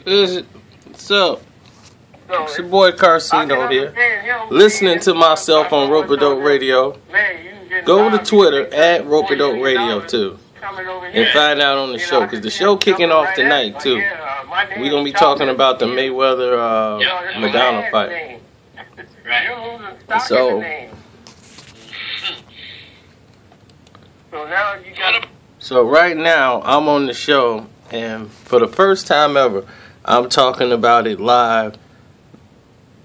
So, it's your boy Carcino here, listening to myself on Rope-A-Dope Radio. Go to Twitter at Rope-A-Dope Radio too, and find out on the show, because the show kicking off tonight too. We're going to be talking about the Mayweather-Madonna fight. So right now, I'm on the show, and for the first time ever, I'm talking about it live.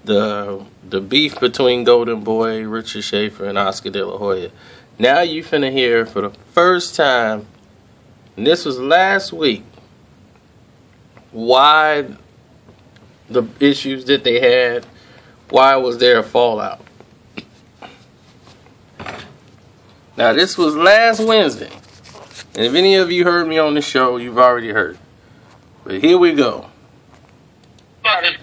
The beef between Golden Boy, Richard Schaefer, and Oscar De La Hoya. Now you finna hear for the first time, and this was last week, why the issues that they had, why was there a fallout. Now this was last Wednesday, and if any of you heard me on the show, you've already heard. But here we go. What about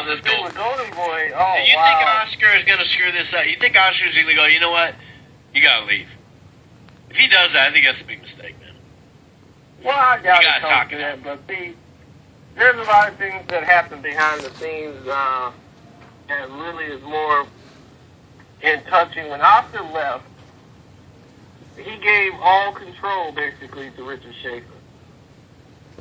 this Golden Boy? You think Oscar is going to screw this up? You think Oscar is going to go, you know what? You got to leave. If he does that, I think that's a big mistake, man. Well, I doubt it comes to that, but see, there's a lot of things that happen behind the scenes that really is more in touching. When Oscar left, he gave all control, basically, to Richard Schaefer.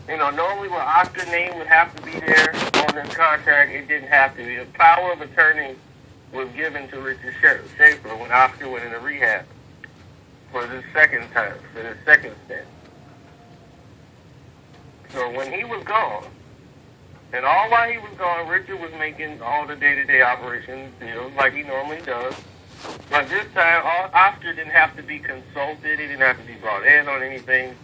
You know, normally where Oscar's name would have to be there on this contract, it didn't have to be. The power of attorney was given to Richard Schaefer when Oscar went into rehab for the second time, for the second stint. So when he was gone, and all while he was gone, Richard was making all the day-to-day operations deals like he normally does. But this time, Oscar didn't have to be consulted. He didn't have to be brought in on anything.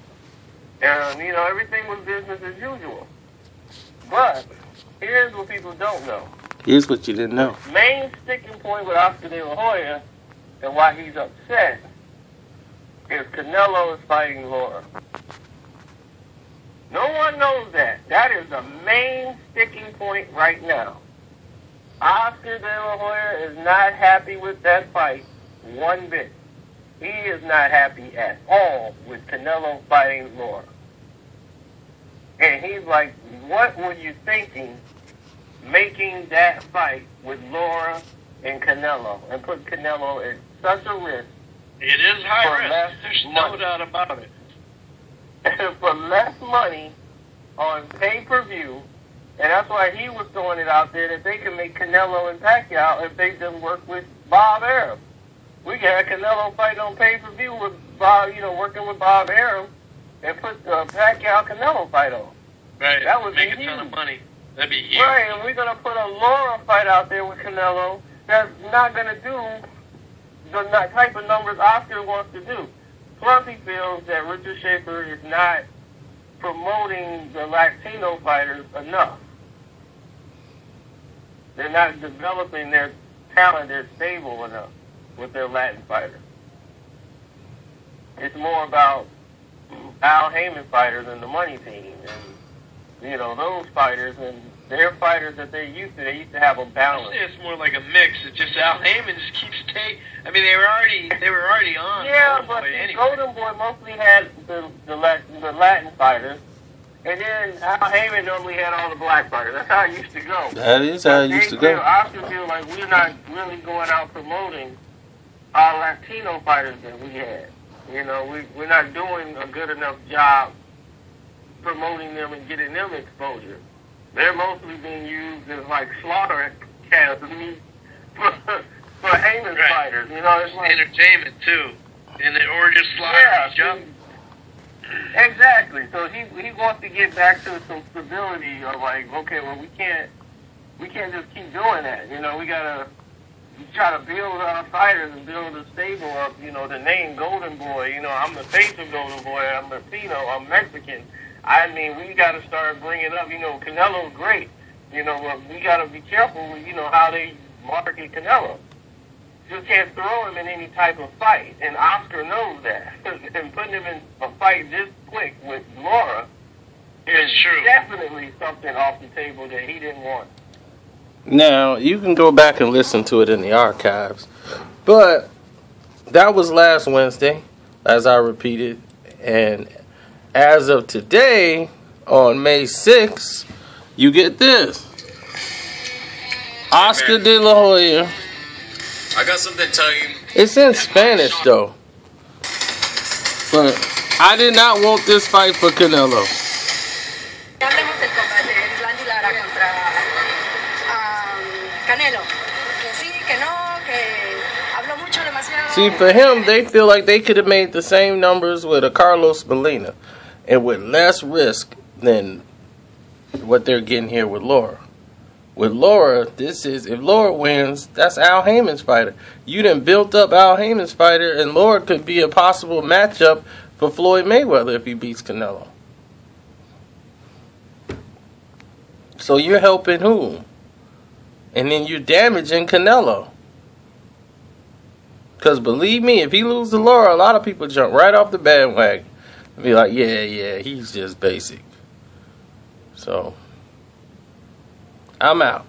You know, everything was business as usual. But here's what people don't know. Here's what you didn't know. The main sticking point with Oscar De La Hoya and why he's upset is Canelo is fighting Laura. No one knows that. That is the main sticking point right now. Oscar De La Hoya is not happy with that fight one bit. He is not happy at all with Canelo fighting Laura. And he's like, what were you thinking making that fight with Laura and Canelo and put Canelo at such a risk? It is high risk. There's no doubt about it. For less money on pay-per-view, and that's why he was throwing it out there that they can make Canelo and Pacquiao if they just work with Bob Arum. We got a Canelo fight on pay-per-view with Bob, working with Bob Arum, and put the Pacquiao-Canelo fight on. Right, that would make be a ton huge. of money. That'd be huge. Right, and we're going to put a Laura fight out there with Canelo that's not going to do the type of numbers Oscar wants to do. Plus, he feels that Richard Schaefer is not promoting the Latino fighters enough. They're not developing their talent, they're stable enough with their Latin fighters. It's more about Al Heyman fighters and the money team, and those fighters and their fighters that they used to have a balance. It's more like a mix. It's just Al Heyman just keeps taking. I mean, they were already on. Yeah, but anyway. Golden Boy mostly had the Latin fighters. And then Al Heyman normally had all the black fighters. That's how it used to go. That is how it used to go. I feel like we're not really going out promoting our Latino fighters that we had. We're not doing a good enough job promoting them and getting them exposure. They're mostly being used as like slaughter cats for Heyman's fighters. It's like entertainment too, or just slaughter jump. Exactly. So he wants to get back to some stability of like, okay, well we can't just keep doing that. We gotta try to build our fighters and build a stable of, the name Golden Boy. I'm the face of Golden Boy. I'm Latino. I'm Mexican. I mean, we gotta start bringing up. Canelo's great. But we gotta be careful with how they market Canelo. Just can't throw him in any type of fight, and Oscar knows that. And putting him in a fight this quick with Laura is definitely something off the table that he didn't want. Now, you can go back and listen to it in the archives, but that was last Wednesday, as I repeated, and as of today, on May 6th, you get this. Oscar de la Hoya. I got something to tell you. It's in Spanish though. But I did not want this fight for Canelo. Hablemos del combate de Randy Lara contra Canelo. Que sí, que no, que habló mucho, demasiado. See, for him, they feel like they could have made the same numbers with a Carlos Molina and with less risk than what they're getting here with Laura. With Laura, if Laura wins, that's Al Heyman's fighter. You done built up Al Heyman's fighter, and Laura could be a possible matchup for Floyd Mayweather if he beats Canelo. So you're helping whom? And then you're damaging Canelo. Because believe me, if he loses to Laura, a lot of people jump right off the bandwagon and be like, yeah, he's just basic. So, I'm out.